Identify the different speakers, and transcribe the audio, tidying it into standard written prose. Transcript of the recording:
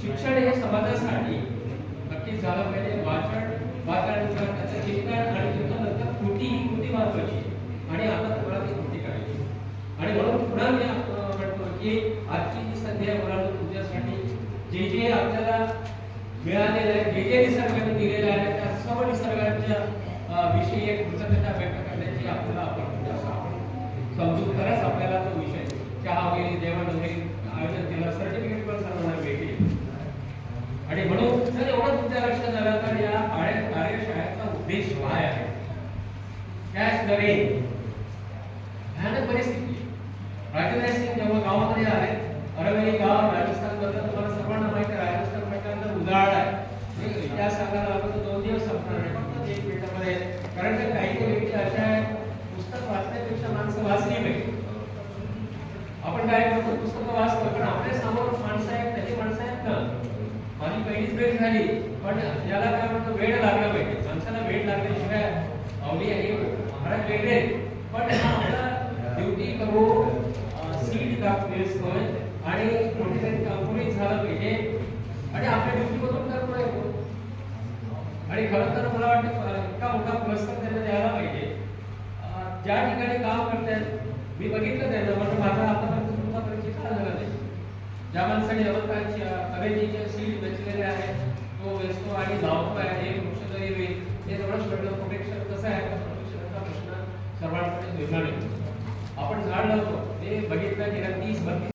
Speaker 1: शिक्षण हे समाजासाठी नक्कीच झालं पाहिजे. वाचनानंतर त्याचं चिंतन आणि चिंतनानंतर कृती ही कृती महत्वाची आणि आता तुम्हाला ती कृती करायची. आणि म्हणून पुन्हा मी म्हणतो की आजची जी संधी आहे मुलांना तुमच्यासाठी जे जे आपल्याला मिळालेलं आहे, जे जे निसर्गाने दिलेलं आहे, त्या सर्व निसर्गाच्या विषयी एक कृतज्ञता व्यक्त करण्याची आपल्याला आपण समजून खरंच आपल्याला तो विषय चहा वगैरे जेवण वगैरे आयोजन केलं, सर्टिफिकेट पण सर्वांना भेटेल. आणि म्हणून जर एवढं तुमच्या लक्षात आलं तर या कार्यशाळेचा उद्देश काय आहे? Catch the rain. भयानक परिस्थिती. राजेंद्र सिंग जेव्हा गावामध्ये आले, अरवली गाव राजस्थान बद्दल तुम्हाला सर्वांना माहिती आहे, राजस्थान प्रकारचा उजाड आहे. इतिहास सांगायला लागलो तर 2 दिवस संपणार नाही, फक्त 1 मिनिटामध्ये. कारण की काही गोष्टी अशा आहेत, पुस्तक वाचण्यापेक्षा माणसं वाचली पाहिजे. आपण काय करतो, पुस्तकं वाचतो पण आपल्या समोर माणसं आहेत, त्याची माणसं आहेत ना. माझी पहिलीच भेट झाली, पण याला काय म्हणतो, वेळ लागला पाहिजे. माणसाला वेळ लागल्याशिवाय अवली आहे महाराज वेगळे, पण आपला ड्युटी करू सीट वेचतोय आणि कुठेतरी कंपनीत झालं पाहिजे आणि आपल्या ड्युटी मधून करतो आहे. आणि खरं तर मला वाटतं इतका मोठा पुरस्कार त्यांना द्यायला पाहिजे. ज्या ठिकाणी काम करतात मी बघितलं त्यांना, म्हणजे माझा आतापर्यंत तुमचा परिचय का झाला नाही. ज्या माणसाने अवतारची कवेजीच्या सीट वेचलेल्या आहेत तो वेचतो आणि धावतो आहे, हे वृक्ष जरी होईल हे सगळं स्ट्रगल प्रोटेक्शन कसं आहे, प्रोटेक्शनचा प्रश्न सर्वांकडे निर्माण होतो. आपण झाड लावतो ते बघितलं गेलं 30-32